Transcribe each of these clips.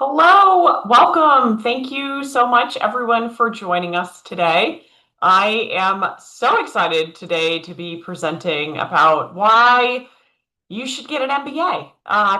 Hello, welcome. Thank you so much, everyone, for joining us today. I am so excited today to be presenting about why you should get an MBA,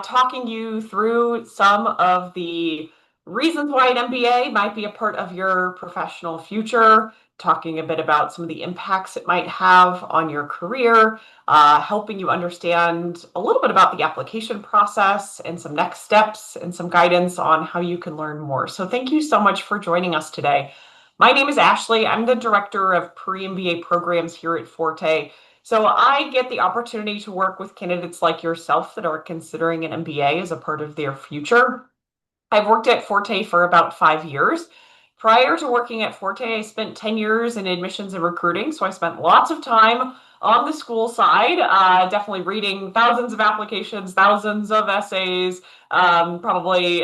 talking you through some of the reasons why an MBA might be a part of your professional future, talking a bit about some of the impacts it might have on your career, helping you understand a little bit about the application process and some next steps and some guidance on how you can learn more. So thank you so much for joining us today. My name is Ashley. I'm the director of pre-MBA programs here at Forte. So I get the opportunity to work with candidates like yourself that are considering an MBA as a part of their future. I've worked at Forte for about 5 years. Prior to working at Forte, I spent 10 years in admissions and recruiting. So I spent lots of time on the school side, definitely reading thousands of applications, thousands of essays, probably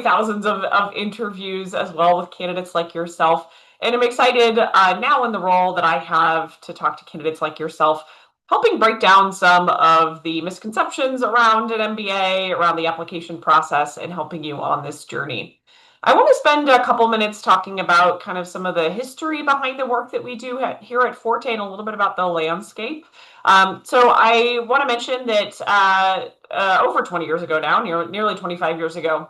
thousands of interviews as well with candidates like yourself. And I'm excited now in the role that I have to talk to candidates like yourself, helping break down some of the misconceptions around an MBA, around the application process, and helping you on this journey. I want to spend a couple minutes talking about kind of some of the history behind the work that we do here at Forte and a little bit about the landscape. So I want to mention that over 20 years ago now, nearly 25 years ago,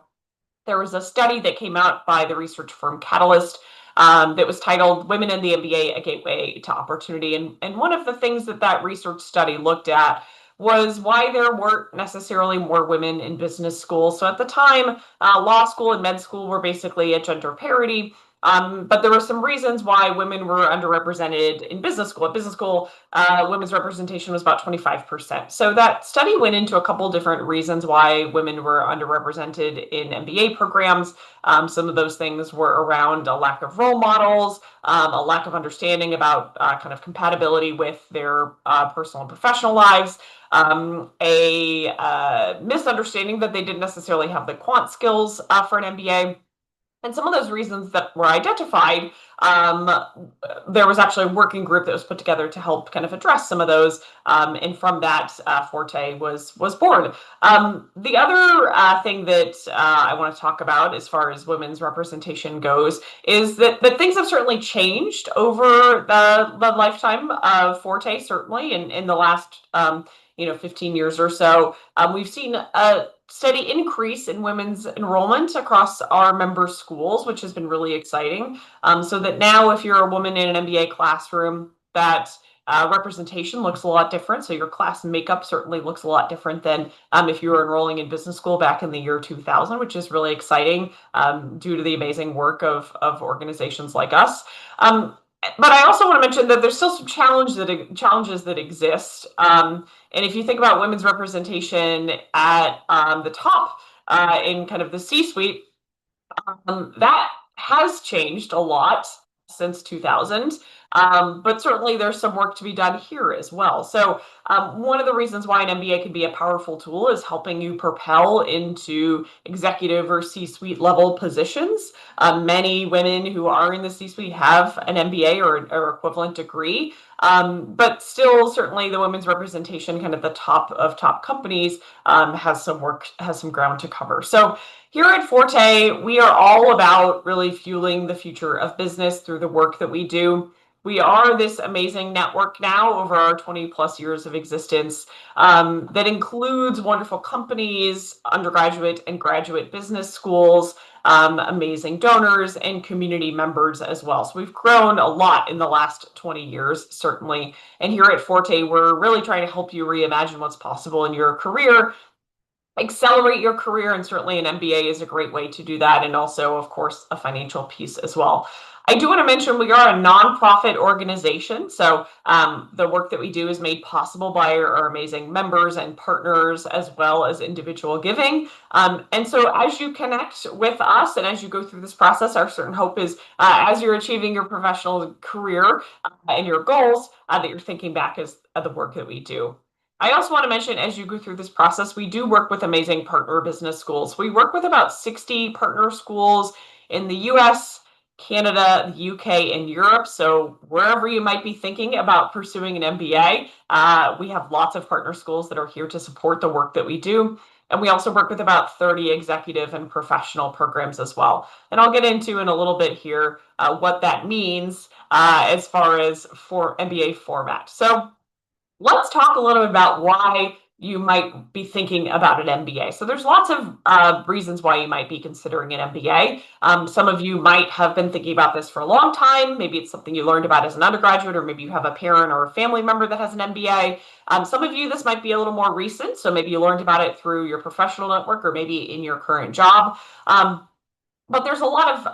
there was a study that came out by the research firm Catalyst that was titled Women in the MBA, A Gateway to Opportunity. And one of the things that research study looked at was why there weren't necessarily more women in business school. So at the time, law school and med school were basically at gender parity. But there were some reasons why women were underrepresented in business school. At business school, women's representation was about 25%. So that study went into a couple different reasons why women were underrepresented in MBA programs. Some of those things were around a lack of role models, a lack of understanding about kind of compatibility with their personal and professional lives, a misunderstanding that they didn't necessarily have the quant skills for an MBA. And some of those reasons that were identified, there was actually a working group that was put together to help kind of address some of those. And from that, Forte was born. The other thing that I want to talk about as far as women's representation goes is that things have certainly changed over the lifetime of Forte, certainly in the last 15 years or so. We've seen a steady increase in women's enrollment across our member schools, which has been really exciting. So that now, if you're a woman in an MBA classroom, that representation looks a lot different. So your class makeup certainly looks a lot different than if you were enrolling in business school back in the year 2000, which is really exciting due to the amazing work of organizations like us. But I also want to mention that there's still some challenges that exist. And if you think about women's representation at the top in kind of the C-suite, that has changed a lot since 2000. But certainly there's some work to be done here as well. So one of the reasons why an MBA can be a powerful tool is helping you propel into executive or C-suite level positions. Many women who are in the C-suite have an MBA or equivalent degree, but still certainly the women's representation kind of the top of top companies has some ground to cover. So here at Forte, we are all about really fueling the future of business through the work that we do. We are this amazing network now over our 20 plus years of existence that includes wonderful companies, undergraduate and graduate business schools, amazing donors, and community members as well. So we've grown a lot in the last 20 years, certainly. And here at Forte, we're really trying to help you reimagine what's possible in your career, accelerate your career, and certainly an MBA is a great way to do that, and also, of course, a financial piece as well. I do want to mention we are a nonprofit organization, so the work that we do is made possible by our amazing members and partners, as well as individual giving. And so as you connect with us and as you go through this process, our certain hope is as you're achieving your professional career and your goals, that you're thinking back as the work that we do. I also want to mention, as you go through this process, we do work with amazing partner business schools. We work with about 60 partner schools in the US, Canada, the UK, and Europe. So wherever you might be thinking about pursuing an MBA, we have lots of partner schools that are here to support the work that we do. And we also work with about 30 executive and professional programs as well. And I'll get into in a little bit here what that means as far as for MBA format. So let's talk a little bit about why you might be thinking about an MBA. So there's lots of reasons why you might be considering an MBA. Some of you might have been thinking about this for a long time. Maybe it's something you learned about as an undergraduate, or maybe you have a parent or a family member that has an MBA. Some of you, this might be a little more recent. So maybe you learned about it through your professional network or maybe in your current job. But there's a lot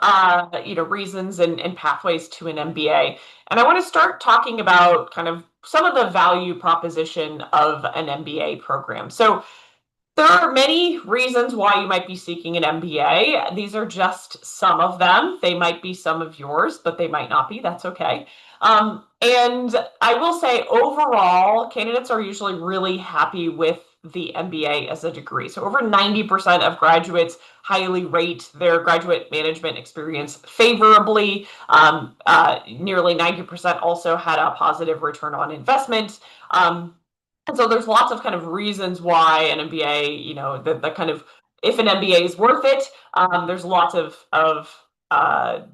of reasons and pathways to an MBA. And I want to start talking about kind of some of the value proposition of an MBA program. So there are many reasons why you might be seeking an MBA. These are just some of them. They might be some of yours, but they might not be. That's okay. And I will say overall, candidates are usually really happy with the MBA as a degree. So over 90% of graduates highly rate their graduate management experience favorably. Nearly 90% also had a positive return on investment. And so there's lots of kind of reasons why an MBA, the kind of, if an MBA is worth it, there's lots of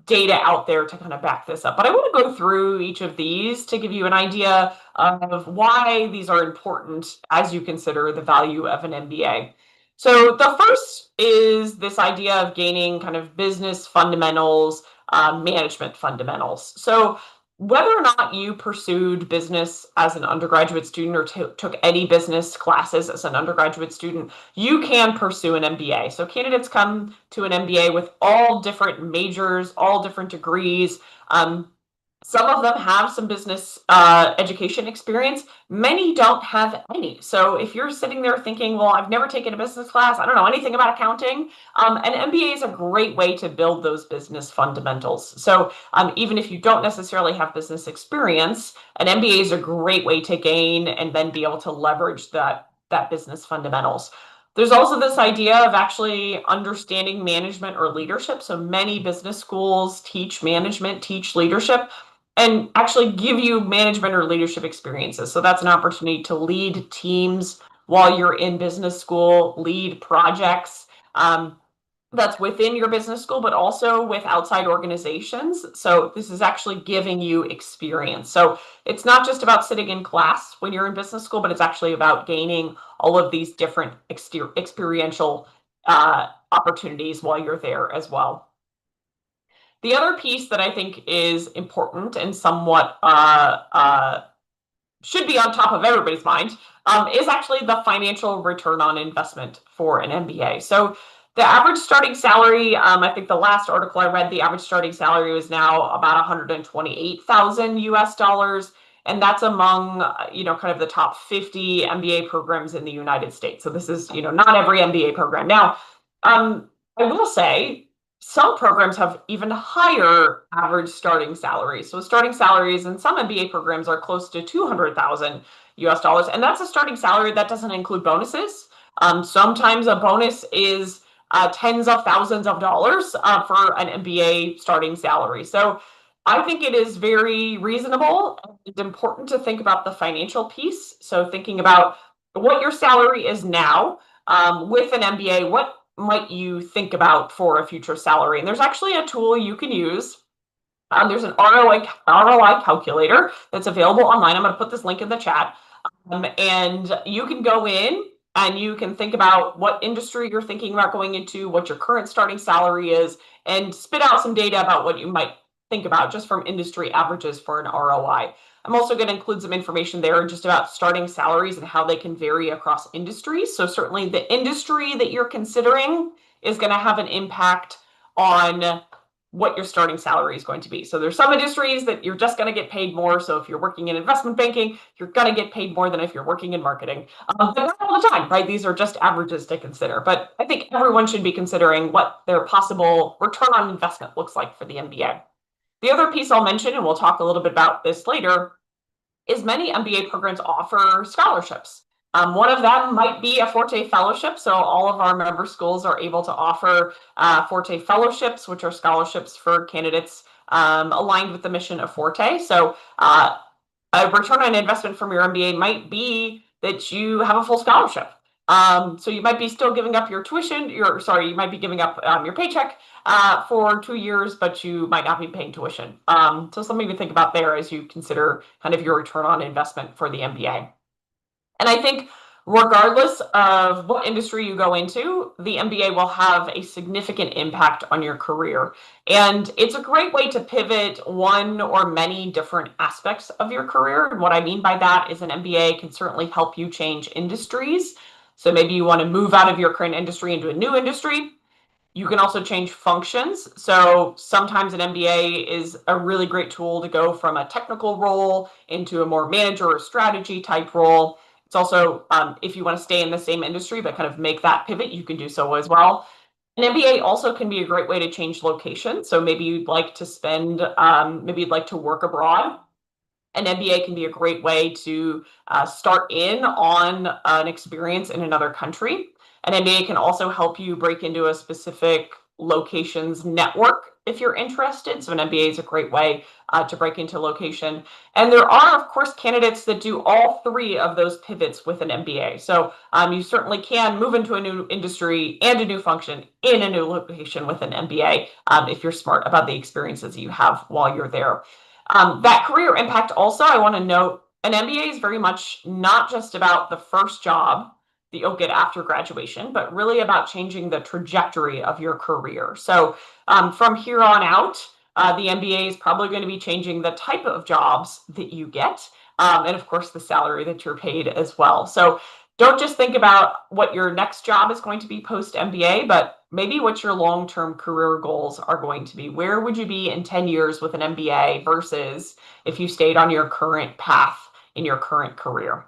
data out there to kind of back this up. But I want to go through each of these to give you an idea of why these are important as you consider the value of an MBA. So the first is this idea of gaining kind of business fundamentals, management fundamentals. So whether or not you pursued business as an undergraduate student or took any business classes as an undergraduate student, you can pursue an MBA. So candidates come to an MBA with all different majors, all different degrees. Some of them have some business education experience. Many don't have any. So if you're sitting there thinking, well, I've never taken a business class, I don't know anything about accounting, an MBA is a great way to build those business fundamentals. So even if you don't necessarily have business experience, an MBA is a great way to gain and then be able to leverage that business fundamentals. There's also this idea of actually understanding management or leadership. So many business schools teach management, teach leadership, and actually give you management or leadership experiences. So that's an opportunity to lead teams while you're in business school, lead projects. That's within your business school, but also with outside organizations. So this is actually giving you experience. So it's not just about sitting in class when you're in business school, but it's actually about gaining all of these different experiential opportunities while you're there as well. The other piece that I think is important and somewhat should be on top of everybody's mind is actually the financial return on investment for an MBA. So the average starting salary, I think the last article I read, the average starting salary was now about 128,000 US dollars. And that's among, kind of the top 50 MBA programs in the United States. So this is, not every MBA program. Now, I will say some programs have even higher average starting salaries. So starting salaries in some MBA programs are close to 200,000 US dollars. And that's a starting salary that doesn't include bonuses. Sometimes a bonus is tens of thousands of dollars for an MBA starting salary. So I think it is very reasonable and important to think about the financial piece. So thinking about what your salary is now with an MBA, what might you think about for a future salary? And there's actually a tool you can use. There's an ROI calculator that's available online. I'm going to put this link in the chat. And you can go in and you can think about what industry you're thinking about going into, what your current starting salary is, and spit out some data about what you might think about just from industry averages for an ROI. I'm also going to include some information there just about starting salaries and how they can vary across industries. So certainly the industry that you're considering is going to have an impact on what your starting salary is going to be. So there's some industries that you're just going to get paid more. So if you're working in investment banking, you're going to get paid more than if you're working in marketing. But not all the time, right? These are just averages to consider. But I think everyone should be considering what their possible return on investment looks like for the MBA. The other piece I'll mention, and we'll talk a little bit about this later, is many MBA programs offer scholarships. One of them might be a Forte Fellowship. So all of our member schools are able to offer Forte Fellowships, which are scholarships for candidates aligned with the mission of Forte. So a return on investment from your MBA might be that you have a full scholarship. So you might be still giving up your tuition, you might be giving up your paycheck for 2 years, but you might not be paying tuition. So something to think about there as you consider kind of your return on investment for the MBA. And I think regardless of what industry you go into, the MBA will have a significant impact on your career. And it's a great way to pivot one or many different aspects of your career. And what I mean by that is an MBA can certainly help you change industries. So maybe you want to move out of your current industry into a new industry. You can also change functions. So sometimes an MBA is a really great tool to go from a technical role into a more manager or strategy type role. It's also, if you want to stay in the same industry, but kind of make that pivot, you can do so as well. An MBA also can be a great way to change location. So maybe you'd like to maybe you'd like to work abroad. An MBA can be a great way to start in on an experience in another country. An MBA can also help you break into a specific location's network if you're interested. So an MBA is a great way to break into location. And there are, of course, candidates that do all three of those pivots with an MBA. So you certainly can move into a new industry and a new function in a new location with an MBA if you're smart about the experiences you have while you're there. That career impact also, I want to note, an MBA is very much not just about the first job that you'll get after graduation, but really about changing the trajectory of your career. So from here on out, the MBA is probably going to be changing the type of jobs that you get, and of course the salary that you're paid as well. So don't just think about what your next job is going to be post MBA, but maybe what your long-term career goals are going to be. Where would you be in 10 years with an MBA versus if you stayed on your current path in your current career?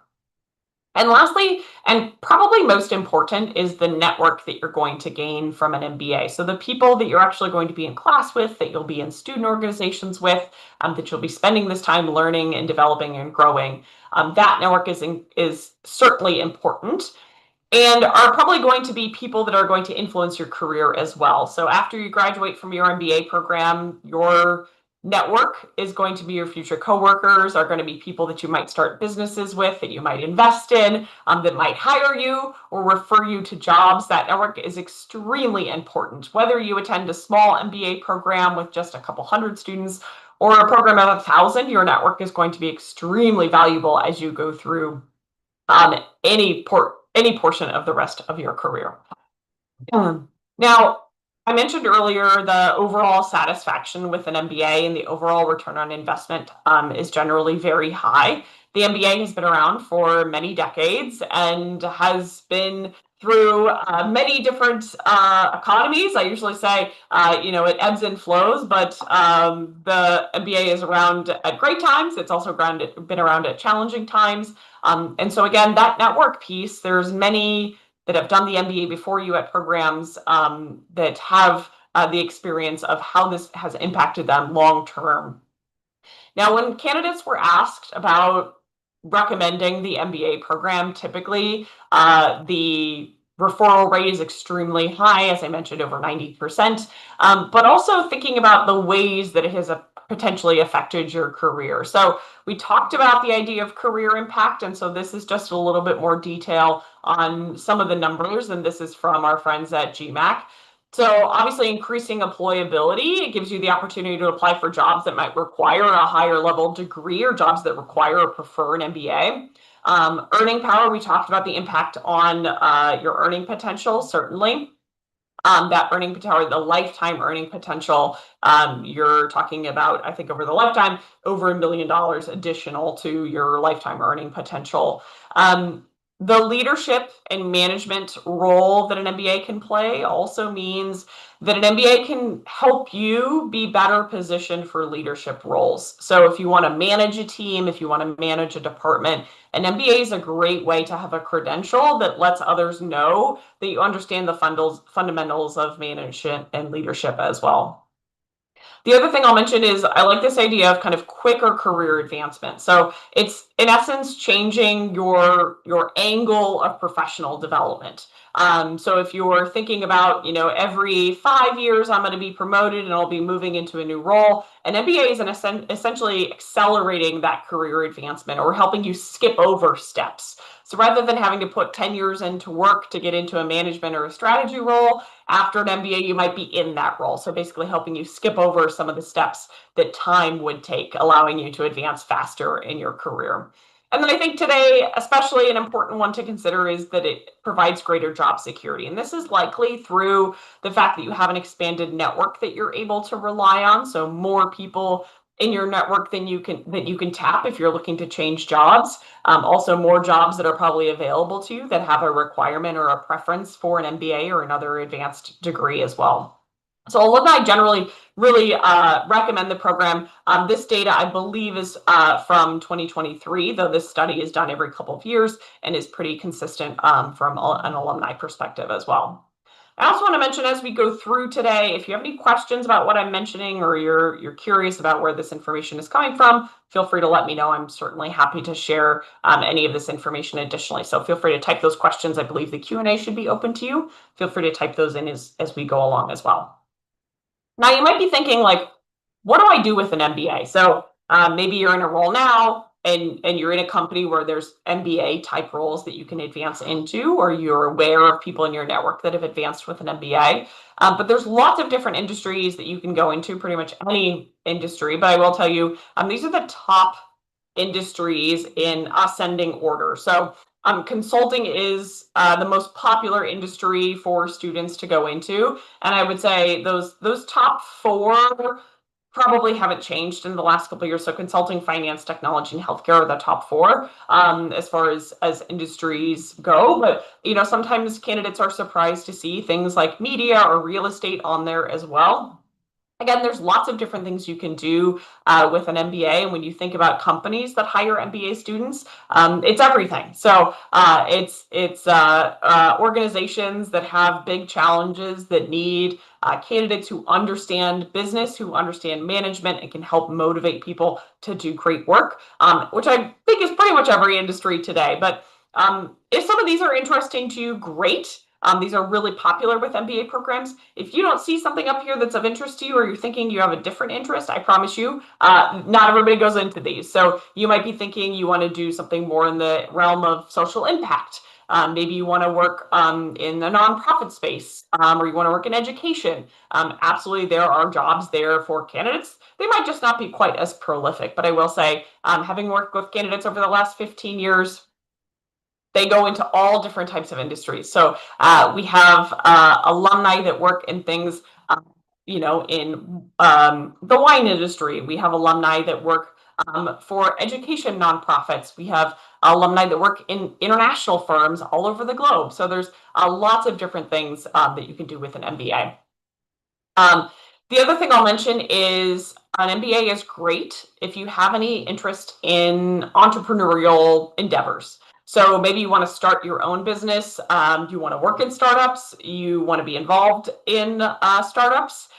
And lastly, and probably most important, is the network that you're going to gain from an MBA. So the people that you're actually going to be in class with, that you'll be in student organizations with, that you'll be spending this time learning and developing and growing. That network is certainly important and are probably going to be people that are going to influence your career as well. So after you graduate from your MBA program, your network is going to be your future coworkers, are going to be people that you might start businesses with, that you might invest in, that might hire you or refer you to jobs. That network is extremely important. Whether you attend a small MBA program with just a couple hundred students or a program of 1,000, your network is going to be extremely valuable as you go through any portion of the rest of your career. Now, I mentioned earlier the overall satisfaction with an MBA and the overall return on investment is generally very high. The MBA has been around for many decades and has been through many different economies. I usually say, it ebbs and flows, but the MBA is around at great times. It's also been around at challenging times. And so again, that network piece, there's many that have done the MBA before you at programs that have the experience of how this has impacted them long term. Now, when candidates were asked about recommending the MBA program, typically the referral rate is extremely high, as I mentioned, over 90%, but also thinking about the ways that it has potentially affected your career. So we talked about the idea of career impact, and so this is just a little bit more detail on some of the numbers, and this is from our friends at GMAC. So obviously increasing employability, it gives you the opportunity to apply for jobs that might require a higher level degree or jobs that require or prefer an MBA. Earning power, we talked about the impact on your earning potential, certainly. That earning potential, the lifetime earning potential, you're talking about, I think over the lifetime, over $1 million additional to your lifetime earning potential. The leadership and management role that an MBA can play also means that an MBA can help you be better positioned for leadership roles. So if you want to manage a team, if you want to manage a department, an MBA is a great way to have a credential that lets others know that you understand the fundamentals of management and leadership as well. The other thing I'll mention is I like this idea of kind of quicker career advancement. So it's in essence changing your angle of professional development. So if you're thinking about, every 5 years I'm going to be promoted and I'll be moving into a new role, an MBA is essentially accelerating that career advancement or helping you skip over steps. So rather than having to put 10 years into work to get into a management or a strategy role, after an MBA, you might be in that role. So basically helping you skip over some of the steps that time would take, allowing you to advance faster in your career. And then I think today, especially an important one to consider is that it provides greater job security. And this is likely through the fact that you have an expanded network that you're able to rely on. So more people in your network than you can tap if you're looking to change jobs. Also more jobs that are probably available to you that have a requirement or a preference for an MBA or another advanced degree as well. So alumni generally really recommend the program. This data, I believe, is from 2023, though this study is done every couple of years and is pretty consistent from an alumni perspective as well. I also want to mention as we go through today, if you have any questions about what I'm mentioning or you're curious about where this information is coming from, feel free to let me know. I'm certainly happy to share any of this information additionally. So feel free to type those questions. I believe the Q&A should be open to you. Feel free to type those in as we go along as well. Now you might be thinking like, what do I do with an MBA? So maybe you're in a role now and you're in a company where there's MBA type roles that you can advance into, or you're aware of people in your network that have advanced with an MBA. But there's lots of different industries that you can go into, pretty much any industry. But I will tell you, these are the top industries in ascending order. So consulting is the most popular industry for students to go into. And I would say those top four probably haven't changed in the last couple of years. So consulting, finance, technology, and healthcare are the top four as far as industries go. But sometimes candidates are surprised to see things like media or real estate on there as well. Again, there's lots of different things you can do with an MBA. And when you think about companies that hire MBA students, it's everything. So it's organizations that have big challenges that need candidates who understand business, who understand management, and can help motivate people to do great work, which I think is pretty much every industry today. But if some of these are interesting to you, great. These are really popular with MBA programs. If you don't see something up here that's of interest to you, or you're thinking you have a different interest, I promise you, not everybody goes into these. So you might be thinking you want to do something more in the realm of social impact. Maybe you want to work in the nonprofit space, or you want to work in education. Absolutely, there are jobs there for candidates. They might just not be quite as prolific, but I will say, having worked with candidates over the last 15 years, they go into all different types of industries. So we have alumni that work in things, in the wine industry. We have alumni that work for education nonprofits. We have alumni that work in international firms all over the globe. So there's lots of different things that you can do with an MBA. The other thing I'll mention is an MBA is great if you have any interest in entrepreneurial endeavors. So maybe you want to start your own business. You want to work in startups. You want to be involved in startups.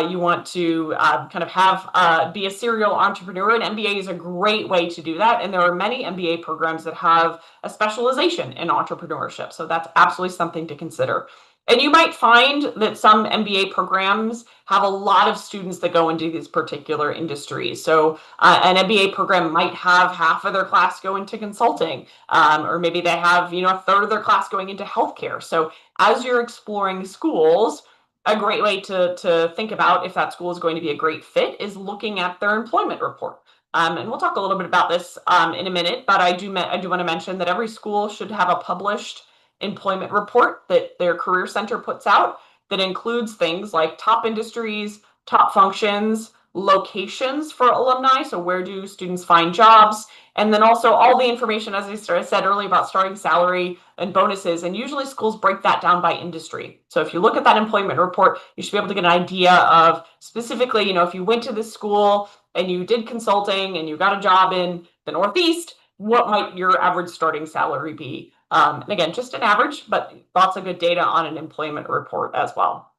You want to kind of be a serial entrepreneur. An MBA is a great way to do that. And there are many MBA programs that have a specialization in entrepreneurship. So that's absolutely something to consider. And you might find that some MBA programs have a lot of students that go into these particular industries. So an MBA program might have half of their class go into consulting, or maybe they have, a third of their class going into healthcare. So as you're exploring schools, a great way to think about if that school is going to be a great fit is looking at their employment report. And we'll talk a little bit about this in a minute, but I do want to mention that every school should have a published employment report that their career center puts out that includes things like top industries, top functions, locations for alumni. So where do students find jobs? And then also all the information, as I said earlier, about starting salary and bonuses. And usually schools break that down by industry. So if you look at that employment report, you should be able to get an idea of specifically, if you went to this school and you did consulting and you got a job in the Northeast, what might your average starting salary be? And again, just an average, but lots of good data on an employment report as well.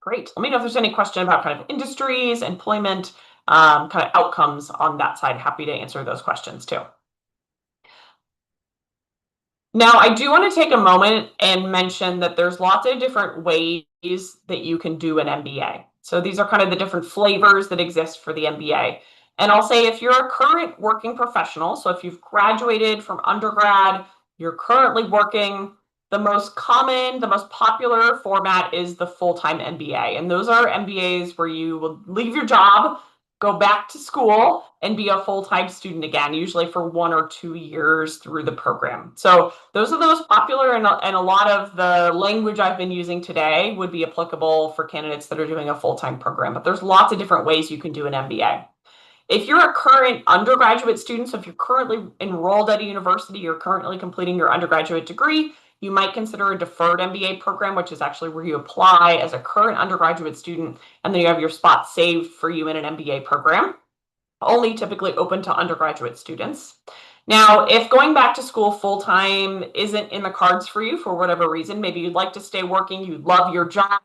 Great. Let me know if there's any question about kind of industries, employment, kind of outcomes on that side. Happy to answer those questions too. Now, I do want to take a moment and mention that there's lots of different ways that you can do an MBA. So these are kind of the different flavors that exist for the MBA. And I'll say if you're a current working professional, so if you've graduated from undergrad, you're currently working, the most common, the most popular format is the full-time MBA. And those are MBAs where you will leave your job, go back to school, and be a full-time student again, usually for 1 or 2 years through the program. So those are the most popular, and a lot of the language I've been using today would be applicable for candidates that are doing a full-time program. But there's lots of different ways you can do an MBA. If you're a current undergraduate student, so if you're currently enrolled at a university, you're currently completing your undergraduate degree, you might consider a deferred MBA program, which is actually where you apply as a current undergraduate student, and then you have your spot saved for you in an MBA program, only typically open to undergraduate students. Now, if going back to school full-time isn't in the cards for you for whatever reason, maybe you'd like to stay working, you love your job,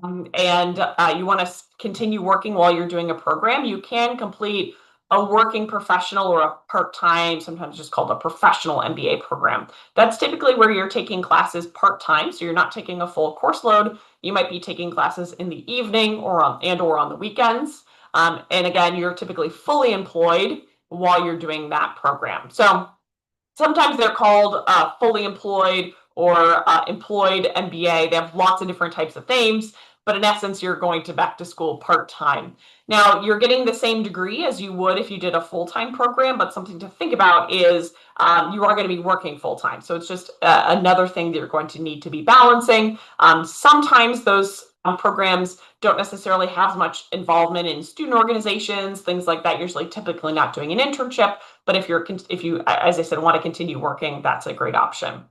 and you want to continue working while you're doing a program, you can complete a working professional or a part-time, sometimes just called a professional MBA program. That's typically where you're taking classes part-time, so you're not taking a full course load. You might be taking classes in the evening or on the weekends. And again, you're typically fully employed while you're doing that program. So sometimes they're called fully employed or employed MBA. They have lots of different types of names, but in essence, you're going to back to school part-time. Now, you're getting the same degree as you would if you did a full-time program, but something to think about is you are going to be working full-time. So it's just another thing that you're going to need to be balancing. Sometimes those programs don't necessarily have much involvement in student organizations, things like that. Usually typically not doing an internship, but if you, as I said, want to continue working, that's a great option.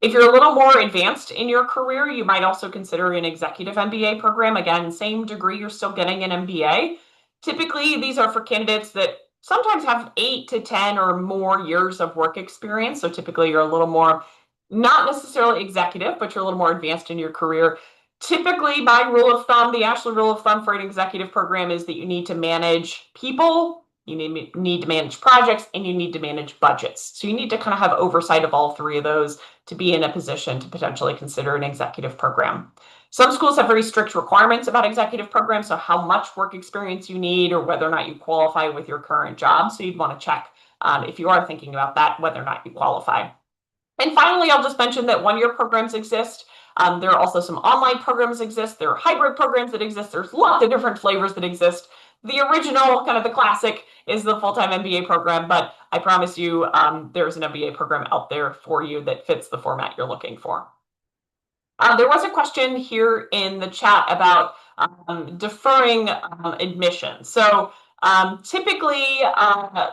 If you're a little more advanced in your career, you might also consider an executive MBA program. Again, same degree, you're still getting an MBA. Typically, these are for candidates that sometimes have 8 to 10 or more years of work experience. So typically you're a little more, not necessarily executive, but you're a little more advanced in your career. Typically, my rule of thumb, the actual rule of thumb for an executive program is that you need to manage people, you need to manage projects, and you need to manage budgets. So you need to kind of have oversight of all three of those to be in a position to potentially consider an executive program. Some schools have very strict requirements about executive programs, so how much work experience you need or whether or not you qualify with your current job. So you'd want to check if you are thinking about that, whether or not you qualify. And finally, I'll just mention that one-year programs exist. There are also some online programs exist. There are hybrid programs that exist. There's lots of different flavors that exist. The original, kind of the classic, is the full-time MBA program, but I promise you there's an MBA program out there for you that fits the format you're looking for. There was a question here in the chat about deferring admission. So typically,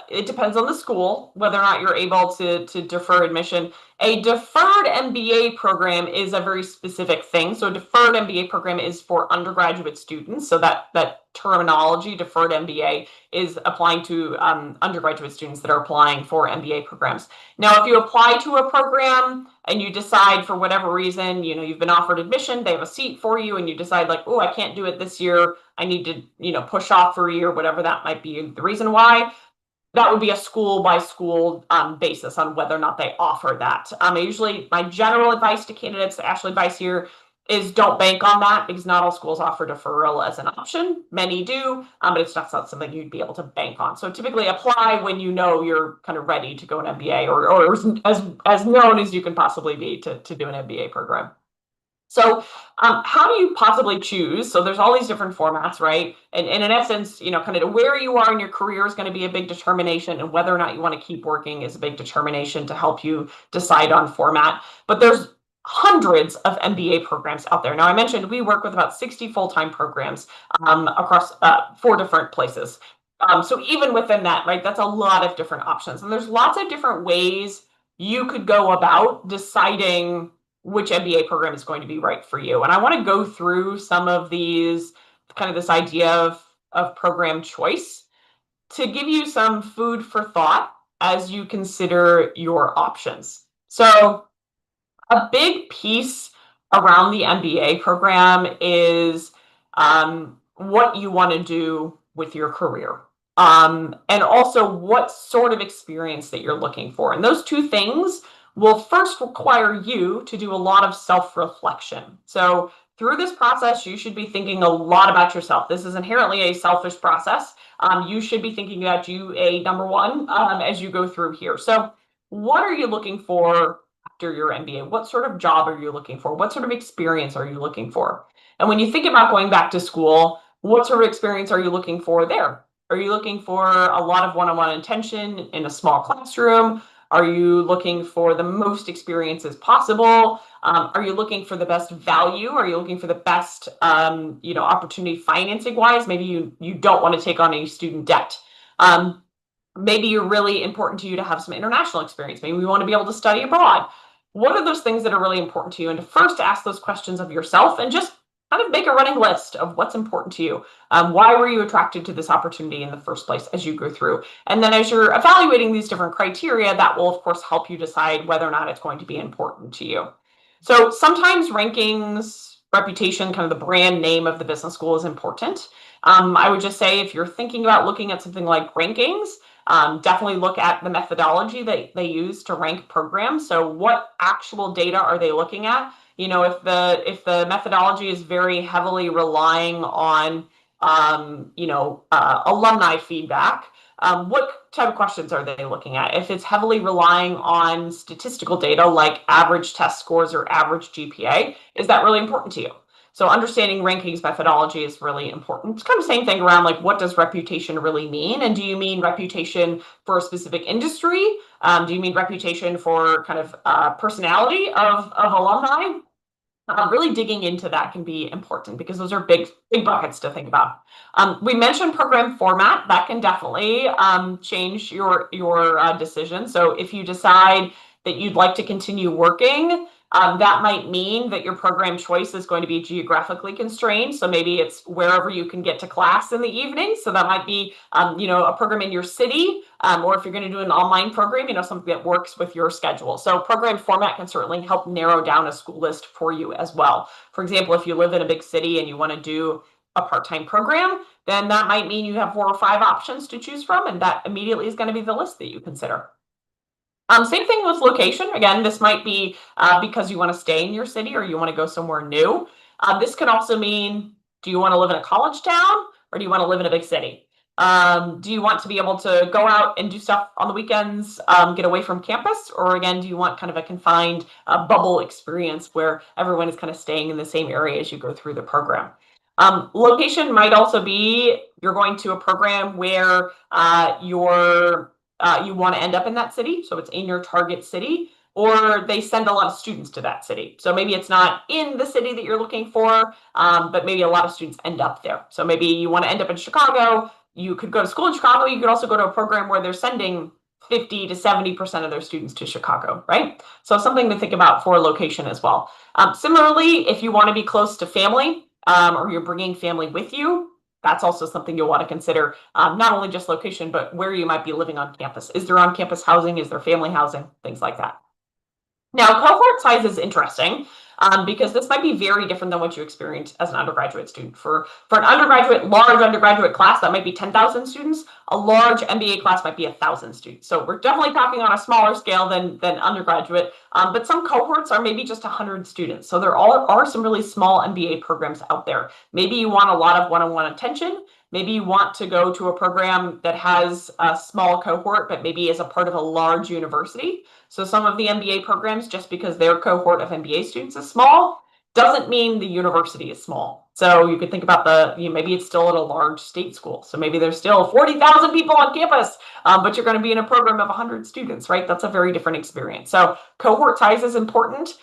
it depends on the school, whether or not you're able to defer admission. A deferred MBA program is a very specific thing. So a deferred MBA program is for undergraduate students. So that terminology, deferred MBA, is applying to undergraduate students that are applying for MBA programs. Now, if you apply to a program and you decide for whatever reason, you've been offered admission, they have a seat for you, and you decide like, oh, I can't do it this year, I need to, push off for a year, whatever that might be the reason why, that would be a school by school basis on whether or not they offer that. Usually my general advice to candidates, the actual advice here, is don't bank on that because not all schools offer deferral as an option. Many do, but it's not something you'd be able to bank on. So typically apply when you know you're kind of ready to go an MBA or as known as you can possibly be to do an MBA program. So how do you possibly choose? So there's all these different formats, right? And in essence, kind of where you are in your career is going to be a big determination, and whether or not you want to keep working is a big determination to help you decide on format. But there's hundreds of MBA programs out there. Now, I mentioned we work with about 60 full-time programs across 4 different places. So even within that, right, that's a lot of different options. And there's lots of different ways you could go about deciding which MBA program is going to be right for you. And I want to go through some of these, kind of this idea of program choice to give you some food for thought as you consider your options. So a big piece around the MBA program is what you want to do with your career. And also what sort of experience that you're looking for. And those two things will first require you to do a lot of self-reflection. So through this process, you should be thinking a lot about yourself. This is inherently a selfish process. You should be thinking about you, number one, as you go through here. So what are you looking for after your MBA? What sort of job are you looking for? What sort of experience are you looking for? And when you think about going back to school, what sort of experience are you looking for there? Are you looking for a lot of one-on-one attention in a small classroom? Are you looking for the most experiences possible? Are you looking for the best value? Are you looking for the best, opportunity financing wise? Maybe you don't want to take on any student debt. Maybe you're really important to you to have some international experience. Maybe you want to be able to study abroad. What are those things that are really important to you? And to first ask those questions of yourself and just kind of make a running list of what's important to you. Why were you attracted to this opportunity in the first place as you go through? And then as you're evaluating these different criteria, that will, of course, help you decide whether or not it's going to be important to you. So sometimes rankings, reputation, kind of the brand name of the business school is important. I would just say if you're thinking about looking at something like rankings, definitely look at the methodology that they use to rank programs. So what actual data are they looking at? If the methodology is very heavily relying on alumni feedback, what type of questions are they looking at? If it's heavily relying on statistical data like average test scores or average GPA, is that really important to you? So understanding rankings methodology is really important. It's kind of the same thing around like, what does reputation really mean? And do you mean reputation for a specific industry? Do you mean reputation for kind of personality of alumni? Really digging into that can be important because those are big buckets to think about. We mentioned program format. That can definitely change your decision. So if you decide that you'd like to continue working, that might mean that your program choice is going to be geographically constrained. So maybe it's wherever you can get to class in the evening. So that might be, a program in your city, or if you're going to do an online program, something that works with your schedule. So program format can certainly help narrow down a school list for you as well. For example, if you live in a big city and you want to do a part-time program, then that might mean you have 4 or 5 options to choose from, and that immediately is going to be the list that you consider. Same thing with location. Again, this might be because you want to stay in your city or you want to go somewhere new. This can also mean, do you want to live in a college town or do you want to live in a big city? Do you want to be able to go out and do stuff on the weekends, get away from campus? Or again, do you want kind of a confined bubble experience where everyone is kind of staying in the same area as you go through the program? Location might also be you're going to a program where you want to end up in that city, so it's in your target city, or they send a lot of students to that city. So maybe it's not in the city that you're looking for, but maybe a lot of students end up there. So maybe you want to end up in Chicago. You could go to school in Chicago. You could also go to a program where they're sending 50 to 70% of their students to Chicago, right? So something to think about for location as well. Similarly, if you want to be close to family, or you're bringing family with you, that's also something you'll want to consider, not only just location, but where you might be living on campus. Is there on-campus housing? Is there family housing? Things like that. Now, cohort size is interesting because this might be very different than what you experienced as an undergraduate student. For an large undergraduate class, that might be 10,000 students. A large MBA class might be 1,000 students. So we're definitely talking on a smaller scale than undergraduate, but some cohorts are maybe just 100 students. So there are some really small MBA programs out there. Maybe you want a lot of one-on-one attention. Maybe you want to go to a program that has a small cohort, but maybe is a part of a large university. So some of the MBA programs, just because their cohort of MBA students is small, doesn't mean the university is small. So you could think about maybe it's still at a large state school. So maybe there's still 40,000 people on campus, but you're going to be in a program of 100 students, right? That's a very different experience. So cohort size is important.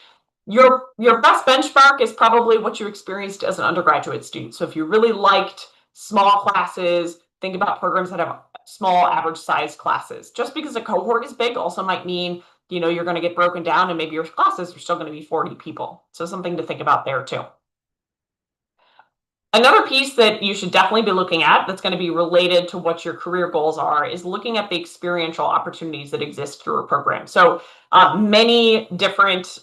Your best benchmark is probably what you experienced as an undergraduate student. So if you really liked small classes, think about programs that have small average size classes. Just because a cohort is big also might mean you're going to get broken down and maybe your classes are still going to be 40 people. So something to think about there too. Another piece that you should definitely be looking at that's going to be related to what your career goals are is looking at the experiential opportunities that exist through a program. So many different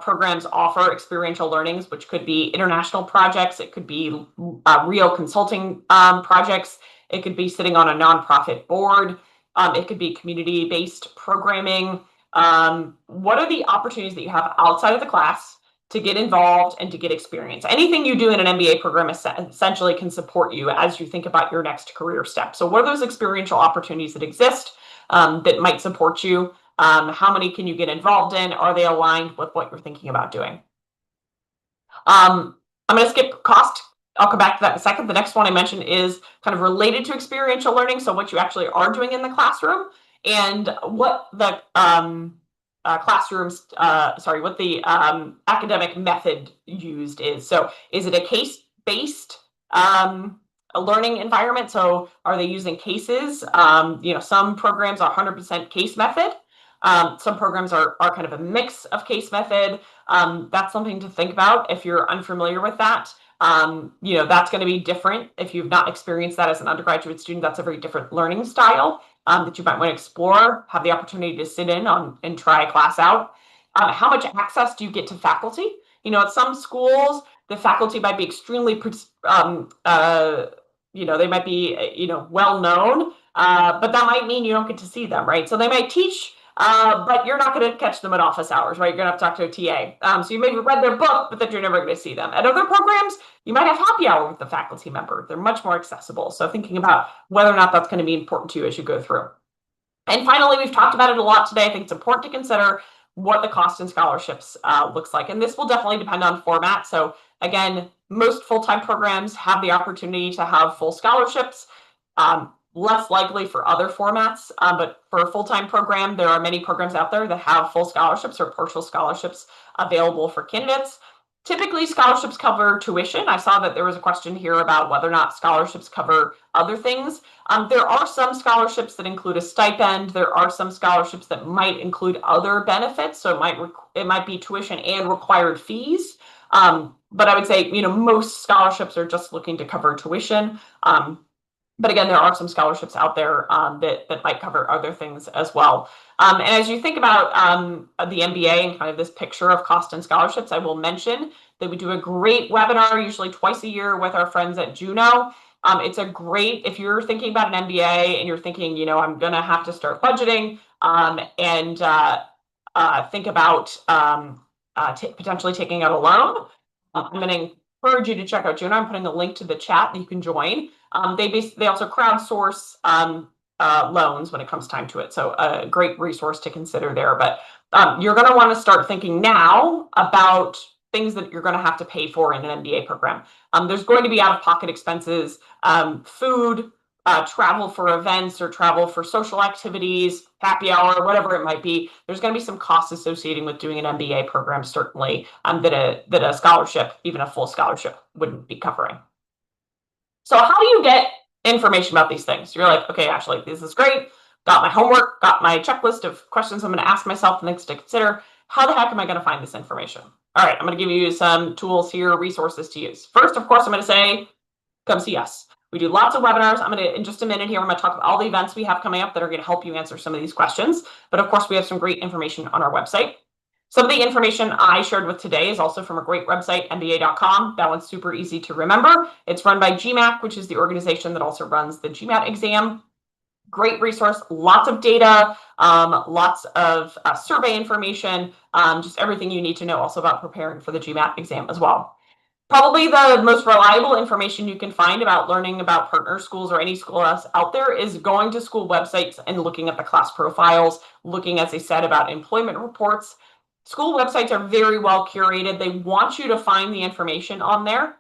programs offer experiential learnings, which could be international projects. It could be real consulting projects. It could be sitting on a nonprofit board. It could be community-based programming. what are the opportunities that you have outside of the class to get involved and to get experience? Anything you do in an MBA program essentially can support you as you think about your next career step. So what are those experiential opportunities that exist that might support you? How many can you get involved in? Are they aligned with what you're thinking about doing? I'm going to skip cost. I'll come back to that in a second. The next one I mentioned is kind of related to experiential learning. So what you actually are doing in the classroom and what the what the academic method used is. So is it a case-based learning environment? So are they using cases? Some programs are 100% case method. Some programs are kind of a mix of case method. That's something to think about if you're unfamiliar with that. That's going to be different if you've not experienced that as an undergraduate student. That's a very different learning style that you might want to explore, have the opportunity to sit in on and try a class out. How much access do you get to faculty? At some schools, the faculty might be extremely, they might be, well known, but that might mean you don't get to see them, right? So they might teach, but you're not going to catch them at office hours, right? You're going to have to talk to a TA. So you maybe read their book, but then you're never going to see them. At other programs, you might have happy hour with the faculty member. They're much more accessible. So thinking about whether or not that's going to be important to you as you go through. And finally, we've talked about it a lot today. I think it's important to consider what the cost in scholarships looks like. And this will definitely depend on format. So again, most full-time programs have the opportunity to have full scholarships. Less likely for other formats, but for a full-time program, there are many programs out there that have full scholarships or partial scholarships available for candidates. Typically, scholarships cover tuition. I saw that there was a question here about whether or not scholarships cover other things. There are some scholarships that include a stipend. There are some scholarships that might include other benefits. So it might be tuition and required fees. But I would say, most scholarships are just looking to cover tuition. But again, there are some scholarships out there that might cover other things as well. And as you think about the MBA and kind of this picture of cost and scholarships, I will mention that we do a great webinar, usually twice a year, with our friends at Juno. It's a great, if you're thinking about an MBA and you're thinking, I'm going to have to start budgeting and think about potentially taking out a loan, I'm going to encourage you to check out Juno. I'm putting a link to the chat that you can join. They also crowdsource loans when it comes time to it. So a great resource to consider there. But you're going to want to start thinking now about things that you're going to have to pay for in an MBA program. There's going to be out-of-pocket expenses, food, travel for events or travel for social activities, happy hour, whatever it might be. There's going to be some costs associated with doing an MBA program, certainly, that a scholarship, even a full scholarship, wouldn't be covering. So how do you get information about these things? You're like, okay, Ashley, this is great. Got my homework, got my checklist of questions I'm going to ask myself, things to consider. How the heck am I going to find this information? All right, I'm going to give you some tools here, resources to use. First, of course, I'm going to say, come see us. We do lots of webinars. I'm going to, in just a minute here, I'm going to talk about all the events we have coming up that are going to help you answer some of these questions. But of course, we have some great information on our website. Some of the information I shared with today is also from a great website, MBA.com. That one's super easy to remember. It's run by GMAT, which is the organization that also runs the GMAT exam. Great resource, lots of data, lots of survey information, just everything you need to know also about preparing for the GMAT exam as well. Probably the most reliable information you can find about learning about partner schools or any school else out there is going to school websites and looking at the class profiles, looking, as I said, about employment reports. School websites are very well curated. They want you to find the information on there.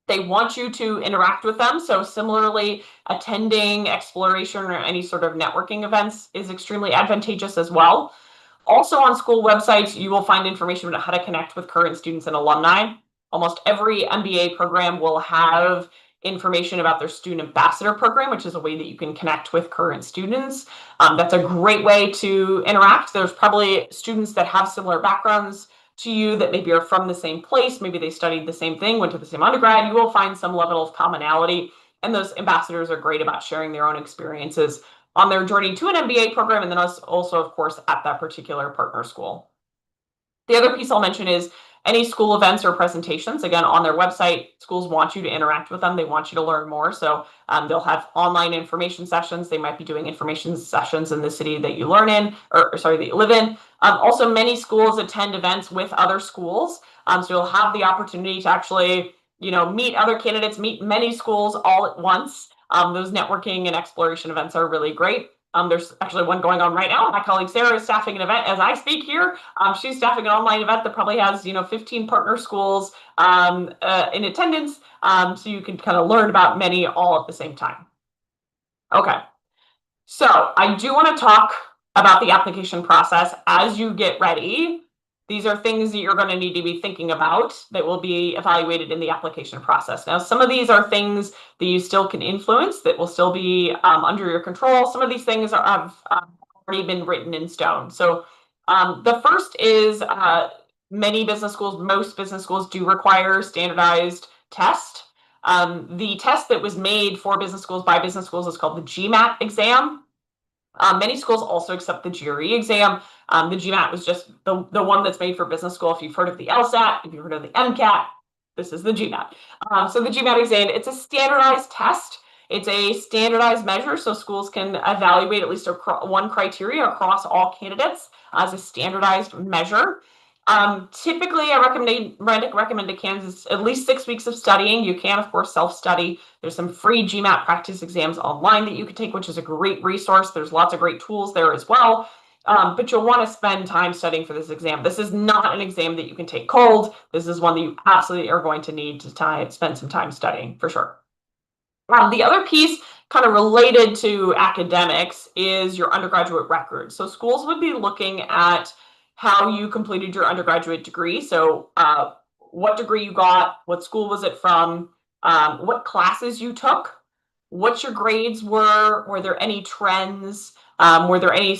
They want you to interact with them. So similarly, attending exploration or any sort of networking events is extremely advantageous as well. Also on school websites, you will find information about how to connect with current students and alumni. Almost every MBA program will have information about their student ambassador program, which is a way that you can connect with current students. That's a great way to interact. There's probably students that have similar backgrounds to you that maybe are from the same place. Maybe they studied the same thing, went to the same undergrad. You will find some level of commonality. And those ambassadors are great about sharing their own experiences on their journey to an MBA program, and then also, of course, at that particular partner school. The other piece I'll mention is Any school events or presentations, again, on their website, schools want you to interact with them. They want you to learn more. So they'll have online information sessions. They might be doing information sessions in the city that you learn in, or sorry, that you live in. Also, many schools attend events with other schools. So you'll have the opportunity to actually, meet other candidates, meet many schools all at once. Those networking and exploration events are really great. There's actually one going on right now. My colleague Sarah is staffing an event as I speak here. She's staffing an online event that probably has 15 partner schools in attendance, so you can kind of learn about many all at the same time. Okay, so I do want to talk about the application process as you get ready. These are things that you're going to need to be thinking about that will be evaluated in the application process. Now, some of these are things that you still can influence, that will still be under your control. Some of these things have already been written in stone. So the first is many business schools, most business schools do require standardized test. The test that was made for business schools by business schools is called the GMAT exam. Many schools also accept the GRE exam. The GMAT was just the one that's made for business school. If you've heard of the LSAT, if you've heard of the MCAT, this is the GMAT. So the GMAT exam, it's a standardized test. It's a standardized measure, so schools can evaluate at least one criteria across all candidates as a standardized measure. Typically, I recommend to candidates at least 6 weeks of studying. You can, of course, self-study. There's some free GMAT practice exams online that you can take, which is a great resource. There's lots of great tools there as well. But you'll want to spend time studying for this exam. This is not an exam that you can take cold. This is one that you absolutely are going to need to spend some time studying for sure. The other piece kind of related to academics is your undergraduate record. So schools would be looking at how you completed your undergraduate degree. So what degree you got, what school was it from, what classes you took, what your grades were there any trends, were there any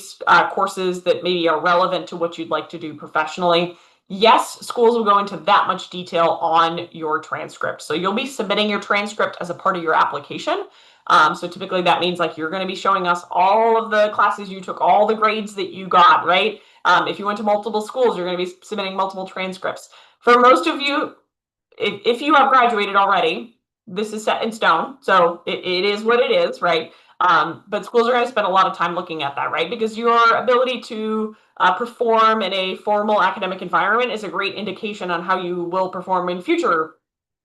courses that maybe are relevant to what you'd like to do professionally. Yes, schools will go into that much detail on your transcript. So you'll be submitting your transcript as a part of your application. So typically that means like you're going to be showing us all of the classes you took, all the grades that you got, right? If you went to multiple schools, you're going to be submitting multiple transcripts. For most of you, if you have graduated already, this is set in stone. So it is what it is, right? But schools are going to spend a lot of time looking at that, right? Because your ability to perform in a formal academic environment is a great indication on how you will perform in future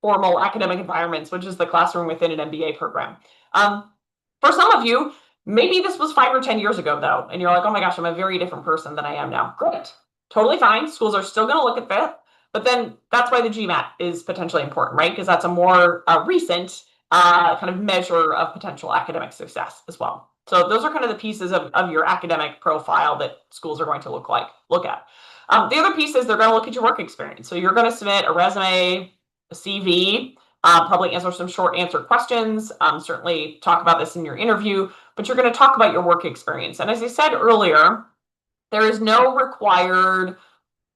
formal academic environments, which is the classroom within an MBA program. For some of you, maybe this was 5 or 10 years ago, though, and you're like, oh my gosh, I'm a very different person than I am now. Great. Totally fine. Schools are still going to look at that. But then that's why the GMAT is potentially important, right? Because that's a more recent kind of measure of potential academic success as well. So those are kind of the pieces of your academic profile that schools are going to look at. The other piece is they're going to look at your work experience. So you're going to submit a resume, a CV, probably answer some short answer questions, certainly talk about this in your interview, but you're going to talk about your work experience. And as I said earlier, there is no required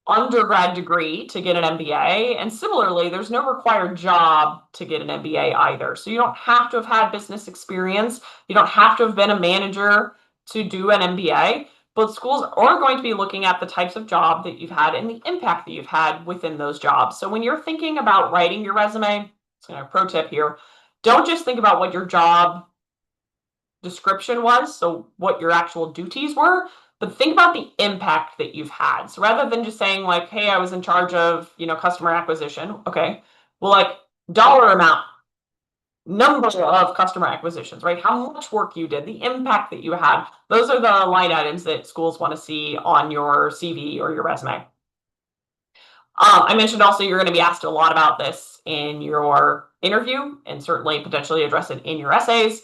undergrad degree to get an MBA. And similarly, there's no required job to get an MBA either. So you don't have to have had business experience. You don't have to have been a manager to do an MBA. But schools are going to be looking at the types of job that you've had and the impact that you've had within those jobs. So when you're thinking about writing your resume, it's a pro tip here, don't just think about what your job description was, so what your actual duties were, but think about the impact that you've had. So rather than just saying like, hey, I was in charge of, customer acquisition. Okay. Well, like dollar amount, number of customer acquisitions, right? How much work you did, the impact that you had. Those are the line items that schools want to see on your CV or your resume. I mentioned also you're going to be asked a lot about this in your interview and certainly potentially address it in your essays.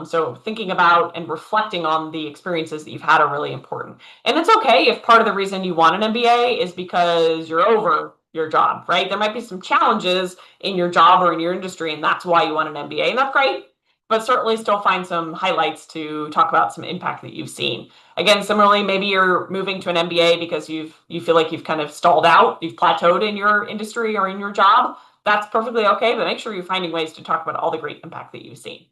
So thinking about and reflecting on the experiences that you've had are really important. And it's okay if part of the reason you want an MBA is because you're over your job, right? There might be some challenges in your job or in your industry, and that's why you want an MBA, and that's great. But certainly still find some highlights to talk about some impact that you've seen. Again, similarly, maybe you're moving to an MBA because you feel like you've kind of stalled out, you've plateaued in your industry or in your job. That's perfectly okay, but make sure you're finding ways to talk about all the great impact that you've seen.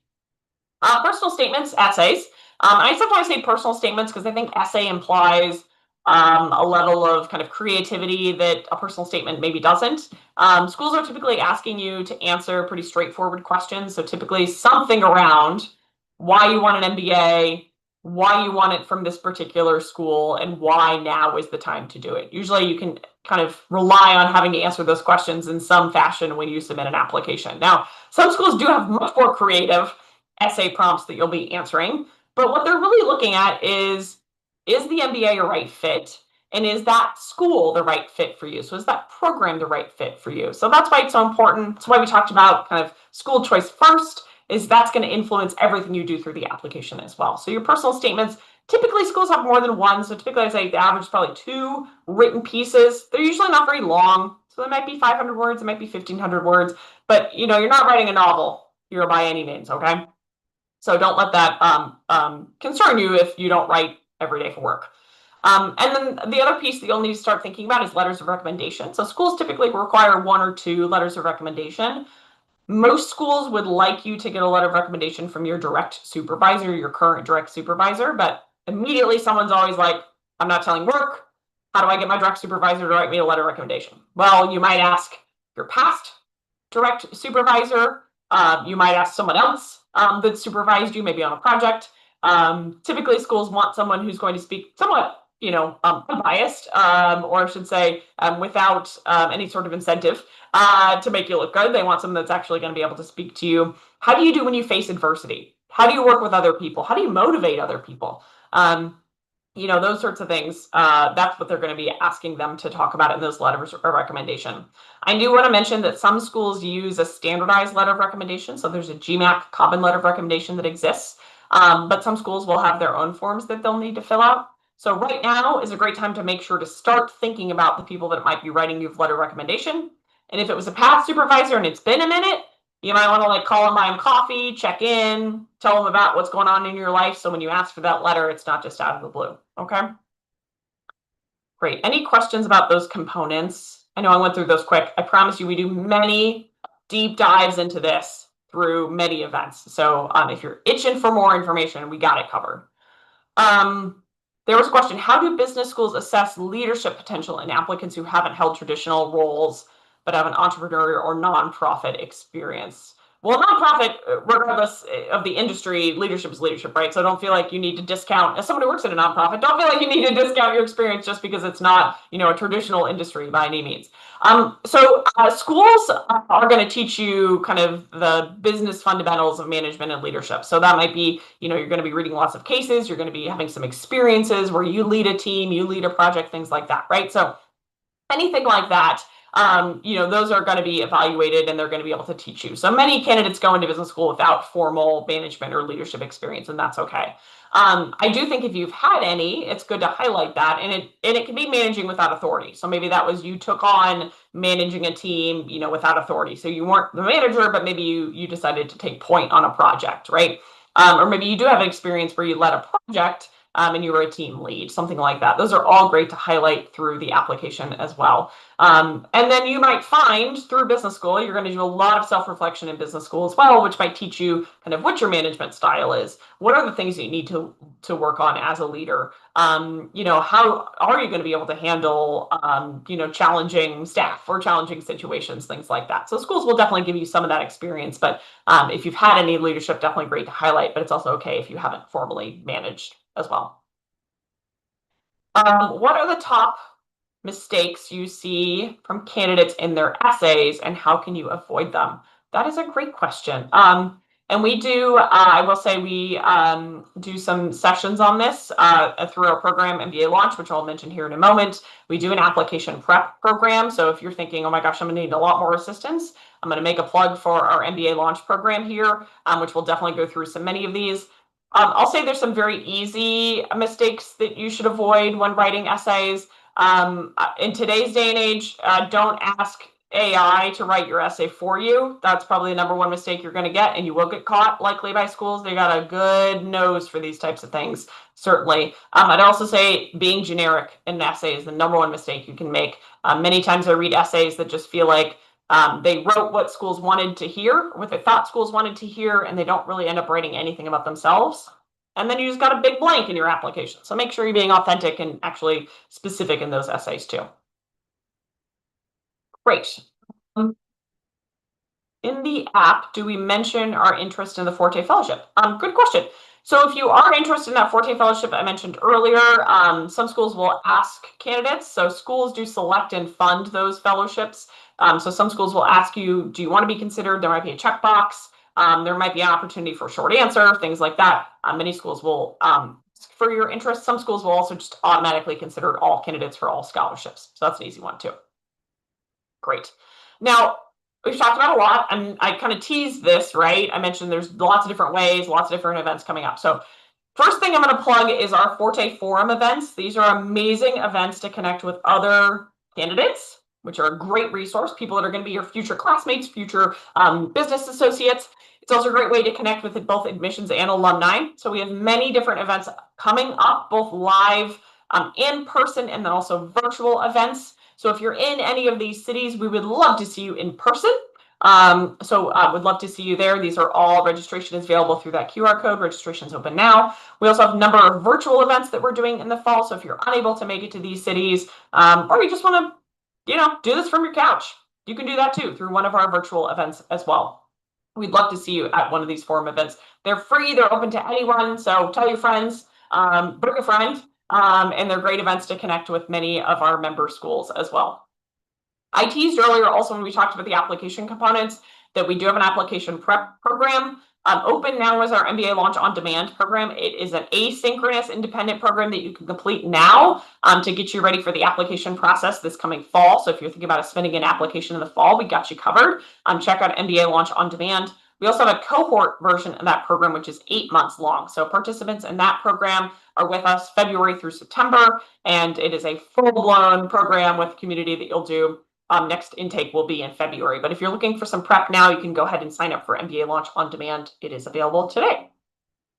Personal statements, essays. I sometimes say personal statements because I think essay implies a level of kind of creativity that a personal statement maybe doesn't. Schools are typically asking you to answer pretty straightforward questions. So typically something around why you want an MBA, why you want it from this particular school, and why now is the time to do it. Usually you can kind of rely on having to answer those questions in some fashion when you submit an application. Now, some schools do have much more creative essay prompts that you'll be answering, but what they're really looking at is the MBA a right fit? And is that school the right fit for you? So is that program the right fit for you? So that's why it's so important. That's why we talked about kind of school choice first, is that's going to influence everything you do through the application as well. So your personal statements, typically schools have more than one. So typically I'd say the average is probably 2 written pieces. They're usually not very long. So they might be 500 words, it might be 1,500 words, but you're not writing a novel here by any means, okay? So don't let that concern you if you don't write every day for work. And then the other piece that you'll need to start thinking about is letters of recommendation. So schools typically require 1 or 2 letters of recommendation. Most schools would like you to get a letter of recommendation from your direct supervisor, your current direct supervisor, but immediately someone's always like, I'm not telling work. How do I get my direct supervisor to write me a letter of recommendation? Well, you might ask your past direct supervisor. You might ask someone else that supervised you, maybe on a project. Typically, schools want someone who's going to speak somewhat, unbiased, or I should say, without any sort of incentive to make you look good. They want someone that's actually going to be able to speak to you. How do you do when you face adversity? How do you work with other people? How do you motivate other people? Those sorts of things. That's what they're going to be asking them to talk about in those letters of recommendation. I do want to mention that some schools use a standardized letter of recommendation. So there's a GMAC common letter of recommendation that exists. But some schools will have their own forms that they'll need to fill out. So right now is a great time to make sure to start thinking about the people that might be writing you a letter of recommendation. And if it was a past supervisor and it's been a minute, you might want to call them, buy them coffee, check in, tell them about what's going on in your life. So when you ask for that letter, it's not just out of the blue. Okay. Great. Any questions about those components? I know I went through those quick. I promise you, we do many deep dives into this through many events. So if you're itching for more information, we got it covered. There was a question, how do business schools assess leadership potential in applicants who haven't held traditional roles but have an entrepreneurial or nonprofit experience? Well, nonprofit, regardless of the industry, leadership is leadership, right? So don't feel like you need to discount, as someone who works in a nonprofit, don't feel like you need to discount your experience just because it's not, a traditional industry by any means. Schools are going to teach you kind of the business fundamentals of management and leadership. So that might be, you're going to be reading lots of cases, you're going to be having some experiences where you lead a team, you lead a project, things like that, right? So anything like that, those are going to be evaluated and they're going to be able to teach you. So many candidates go into business school without formal management or leadership experience, and that's okay. I do think if you've had any, it's good to highlight that, and it can be managing without authority. So maybe that was you took on managing a team, without authority. So you weren't the manager, but maybe you decided to take point on a project, right? Or maybe you do have an experience where you led a project and you were a team lead, something like that. Those are all great to highlight through the application as well. And then you might find through business school, you're going to do a lot of self-reflection in business school as well, which might teach you kind of what your management style is. What are the things you need to work on as a leader? How are you going to be able to handle, challenging staff or challenging situations, things like that. So schools will definitely give you some of that experience, but if you've had any leadership, definitely great to highlight, but it's also okay if you haven't formally managed as well. What are the top mistakes you see from candidates in their essays and how can you avoid them? That is a great question. And we do, I will say we do some sessions on this through our program, MBA Launch, which I'll mention here in a moment. We do an application prep program. So if you're thinking, oh my gosh, I'm gonna need a lot more assistance, I'm gonna make a plug for our MBA Launch program here, which will definitely go through many of these. I'll say there's some very easy mistakes that you should avoid when writing essays. In today's day and age, don't ask AI to write your essay for you. That's probably the number one mistake you're going to get, and you will get caught likely by schools. They got a good nose for these types of things, certainly. I'd also say being generic in an essay is the number one mistake you can make. Many times I read essays that just feel like they wrote what schools wanted to hear, what they thought schools wanted to hear, and they don't really end up writing anything about themselves. And then you just got a big blank in your application. So make sure you're being authentic and actually specific in those essays too. Great. In the app, do we mention our interest in the Forte Fellowship? Good question. So if you are interested in that Forte Fellowship I mentioned earlier, some schools will ask candidates. So schools do select and fund those fellowships. So some schools will ask you, do you want to be considered? There might be a checkbox. There might be an opportunity for a short answer, things like that. Many schools will, for your interest, some schools will also just automatically consider all candidates for all scholarships. So that's an easy one too. Great. Now, we've talked about a lot, and I kind of teased this, right? I mentioned there's lots of different ways, lots of different events coming up. So first thing I'm going to plug is our Forte Forum events. These are amazing events to connect with other candidates, which are a great resource, people that are going to be your future classmates, future business associates. It's also a great way to connect with both admissions and alumni. So we have many different events coming up, both live, in person, and then also virtual events. So if you're in any of these cities, we would love to see you in person. Would love to see you there. These are all, registration is available through that QR code. Registration is open now. We also have a number of virtual events that we're doing in the fall. So if you're unable to make it to these cities, or you just want to, do this from your couch, you can do that too through one of our virtual events as well. We'd love to see you at one of these forum events. They're free. They're open to anyone. So tell your friends, book a friend. And they're great events to connect with many of our member schools as well. I teased earlier also when we talked about the application components that we do have an application prep program. Open now is our MBA Launch on Demand program. It is an asynchronous independent program that you can complete now to get you ready for the application process this coming fall. So if you're thinking about submitting an application in the fall, we got you covered. Check out MBA Launch on Demand. We also have a cohort version of that program, which is 8 months long. So participants in that program are with us February through September, and it is a full-blown program with community that you'll do. Next intake will be in February. But if you're looking for some prep now, you can go ahead and sign up for MBA Launch on Demand. It is available today.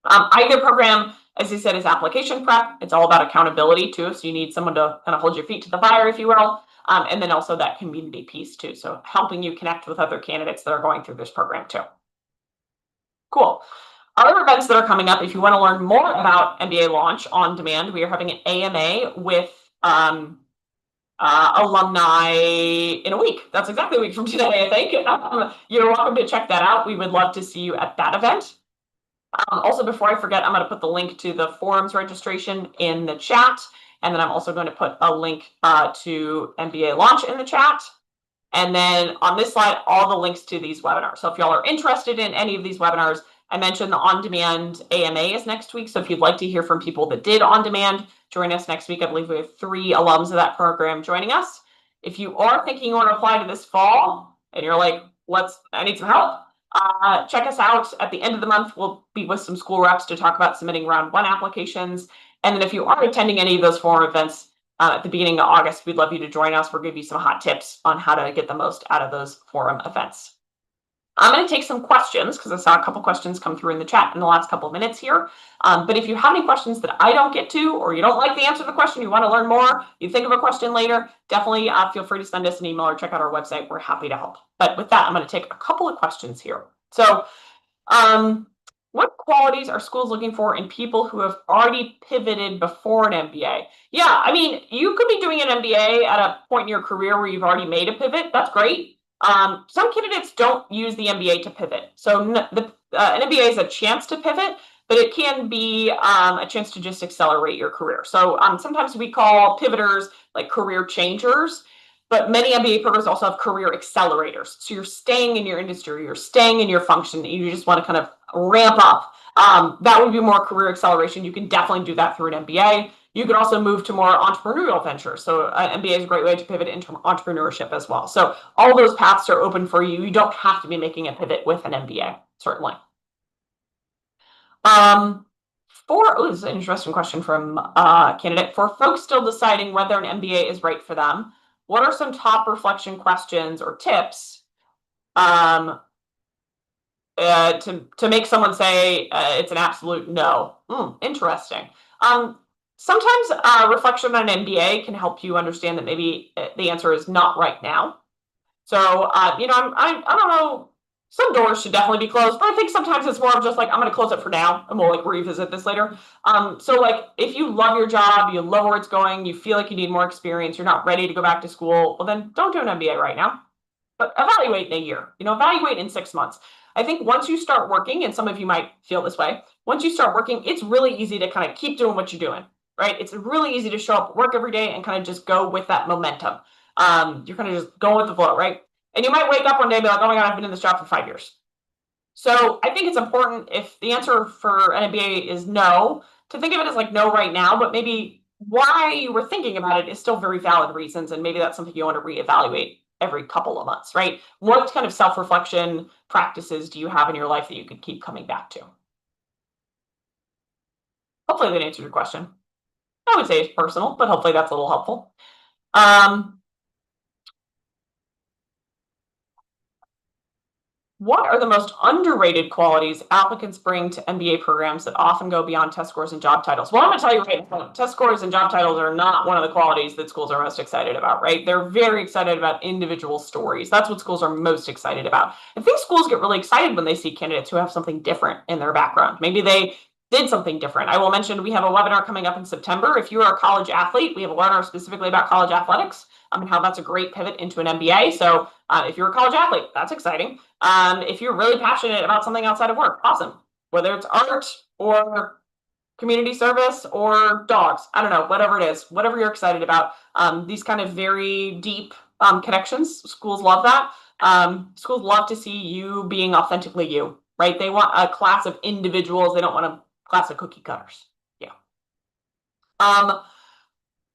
Either program, as I said, is application prep. It's all about accountability too. So you need someone to kind of hold your feet to the fire, if you will. And then also that community piece too. So helping you connect with other candidates that are going through this program too. Cool. Other events that are coming up, if you want to learn more about MBA Launch on Demand, we are having an AMA with alumni in a week. That's exactly a week from today, I think. You're welcome to check that out. We would love to see you at that event. Also, before I forget, I'm going to put the link to the forums registration in the chat. And then I'm also going to put a link to MBA Launch in the chat. And then on this slide, all the links to these webinars. So if y'all are interested in any of these webinars, I mentioned the on-demand AMA is next week. So if you'd like to hear from people that did on-demand, join us next week. I believe we have 3 alums of that program joining us. If you are thinking you want to apply to this fall and you're like, I need some help, check us out. At the end of the month, we'll be with some school reps to talk about submitting round 1 applications. And then if you are attending any of those forum events, at the beginning of August, we'd love you to join us. We'll give you some hot tips on how to get the most out of those forum events. I'm going to take some questions because I saw a couple questions come through in the chat in the last couple of minutes here. But if you have any questions that I don't get to, or you don't like the answer to the question, you want to learn more, you think of a question later, definitely feel free to send us an email or check out our website. We're happy to help. But with that, I'm going to take a couple of questions here. So what qualities are schools looking for in people who have already pivoted before an MBA? Yeah, I mean, you could be doing an MBA at a point in your career where you've already made a pivot. That's great. Some candidates don't use the MBA to pivot. So an MBA is a chance to pivot, but it can be a chance to just accelerate your career. So sometimes we call pivoters like career changers. But many MBA programs also have career accelerators. So you're staying in your industry, you're staying in your function, you just want to kind of ramp up. That would be more career acceleration. You can definitely do that through an MBA. You can also move to more entrepreneurial ventures. So an MBA is a great way to pivot into entrepreneurship as well. So all those paths are open for you. You don't have to be making a pivot with an MBA, certainly. This is an interesting question from a candidate. For folks still deciding whether an MBA is right for them, what are some top reflection questions or tips to make someone say it's an absolute no? Interesting. Sometimes reflection on an MBA can help you understand that maybe the answer is not right now. So I don't know some doors should definitely be closed, but I think sometimes it's more of just like, I'm going to close it for now and we'll like revisit this later. So like if you love your job, you love where it's going, you feel like you need more experience, you're not ready to go back to school, well then don't do an MBA right now, but evaluate in a year, evaluate in 6 months. I think once you start working, and some of you might feel this way, once you start working, it's really easy to kind of keep doing what you're doing, right? It's really easy to show up at work every day and kind of just go with that momentum. You're kind of just going with the flow, right? And you might wake up one day and be like, oh my God, I've been in this job for 5 years. So I think it's important, if the answer for an MBA is no, to think of it as like no right now, but maybe why you were thinking about it is still very valid reasons. And maybe that's something you want to reevaluate every couple of months, right? What kind of self-reflection practices do you have in your life that you could keep coming back to? Hopefully that answered your question. I would say it's personal, but hopefully that's a little helpful. What are the most underrated qualities applicants bring to MBA programs that often go beyond test scores and job titles? Well, I'm going to tell you right now, test scores and job titles are not one of the qualities that schools are most excited about, right? They're very excited about individual stories. That's what schools are most excited about. I think schools get really excited when they see candidates who have something different in their background. Maybe they did something different. I will mention we have a webinar coming up in September. If you are a college athlete, we have a webinar specifically about college athletics and how that's a great pivot into an MBA. So if you're a college athlete, that's exciting. If you're really passionate about something outside of work, awesome. Whether it's art or community service or dogs, I don't know, whatever it is, whatever you're excited about. These kind of very deep connections, schools love that. Schools love to see you being authentically you, right? They want a class of individuals. They don't want a class of cookie cutters. Yeah.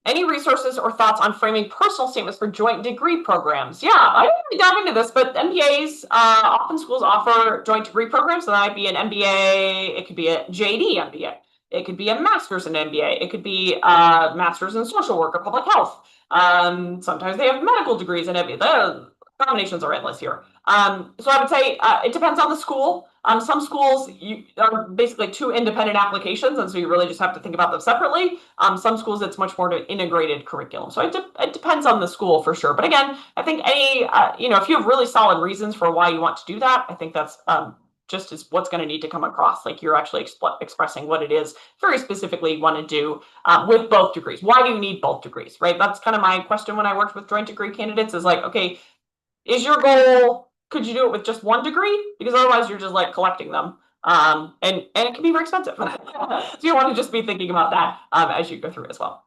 Any resources or thoughts on framing personal statements for joint degree programs? Yeah, I didn't really dive into this, but MBAs, often schools offer joint degree programs. So that might be an MBA, it could be a JD MBA, it could be a master's in MBA, it could be a master's in social work or public health. Sometimes they have medical degrees in MBA. The combinations are endless here. So I would say it depends on the school. Some schools are basically two independent applications, and so you really just have to think about them separately. Some schools, it's much more of an integrated curriculum. So it depends on the school for sure. But again, I think if you have really solid reasons for why you want to do that, I think that's just is what's going to need to come across. Like you're actually expressing what it is very specifically you want to do with both degrees. Why do you need both degrees, right? That's kind of my question when I worked with joint degree candidates is like, okay, is your goal, could you do it with just one degree? Because otherwise you're just like collecting them. And it can be very expensive. So you want to just be thinking about that as you go through as well.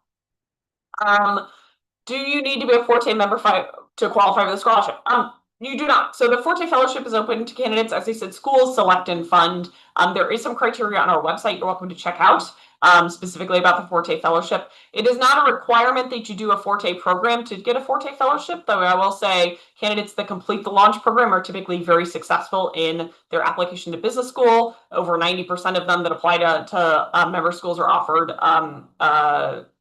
Do you need to be a Forte member to qualify for the scholarship? You do not. So the Forte Fellowship is open to candidates. As I said, schools select and fund. There is some criteria on our website you're welcome to check out, specifically about the Forte Fellowship. It is not a requirement that you do a Forte program to get a Forte Fellowship, though I will say candidates that complete the launch program are typically very successful in their application to business school. Over 90% of them that apply to member schools are offered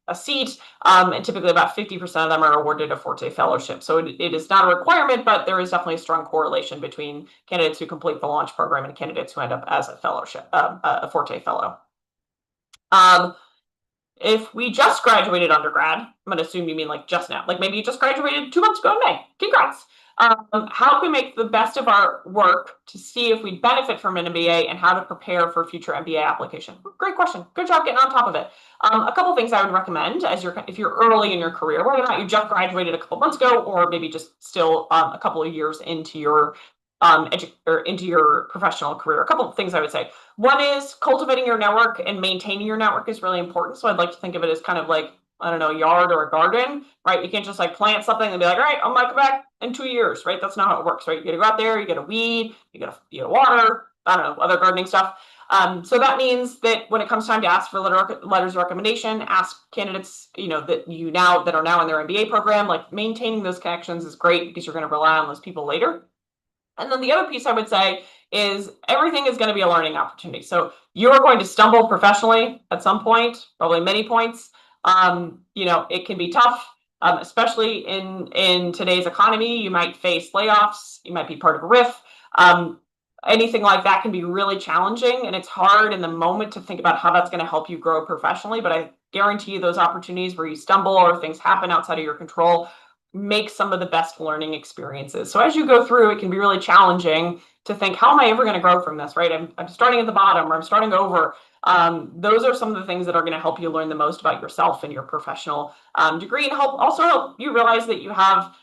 a seat, and typically about 50% of them are awarded a Forte Fellowship. So it is not a requirement, but there is definitely a strong correlation between candidates who complete the launch program and candidates who end up as a fellowship, a Forte Fellow. If we just graduated undergrad, I'm going to assume you mean like just now, like maybe you just graduated 2 months ago in May. Congrats. How can we make the best of our work to see if we benefit from an MBA and how to prepare for future MBA application? Great question. Good job getting on top of it. A couple thinto I would recommend if you're early in your career, whether or not you just graduated a couple months ago or maybe just still a couple of years into your into your professional career. A couple of things I would say. One is cultivating your network and maintaining your network is really important. So I'd like to think of it as kind of like, I don't know, yard or a garden, right? You can't just like plant something and be like, all right, I'm gonna come back in 2 years, right? That's not how it works, right? You gotta go out there, you gotta weed, you gotta water, I don't know, other gardening stuff. So that means that when it comes time to ask for letters of recommendation, ask candidates, that are now in their MBA program, like maintaining those connections is great because you're going to rely on those people later. And then the other piece I would say is everything is going to be a learning opportunity. So you are going to stumble professionally at some point, probably many points. It can be tough, especially in today's economy. You might face layoffs. You might be part of a RIF. Anything like that can be really challenging, and it's hard in the moment to think about how that's going to help you grow professionally. But I guarantee you those opportunities where you stumble or things happen outside of your control make some of the best learning experiences. So as you go through, it can be really challenging to think, how am I ever going to grow from this, right? I'm starting at the bottom or I'm starting over. Those are some of the things that are going to help you learn the most about yourself and your professional degree, and help you realize that you have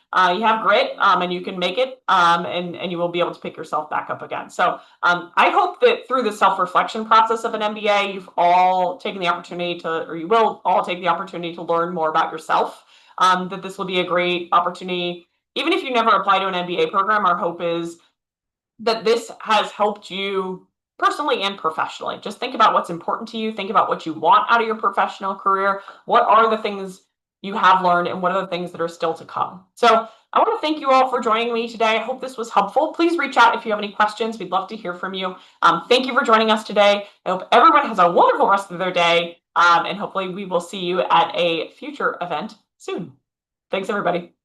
grit, and you can make it, and you will be able to pick yourself back up again. So I hope that through the self-reflection process of an MBA, you've all taken the opportunity to, or you will all take the opportunity to learn more about yourself. That this will be a great opportunity. Even if you never apply to an MBA program, our hope is that this has helped you personally and professionally. Just think about what's important to you. Think about what you want out of your professional career. What are the things you have learned, and what are the things that are still to come? So I want to thank you all for joining me today. I hope this was helpful. Please reach out if you have any questions. We'd love to hear from you. Thank you for joining us today. I hope everyone has a wonderful rest of their day, and hopefully we will see you at a future event soon. Thanks, everybody.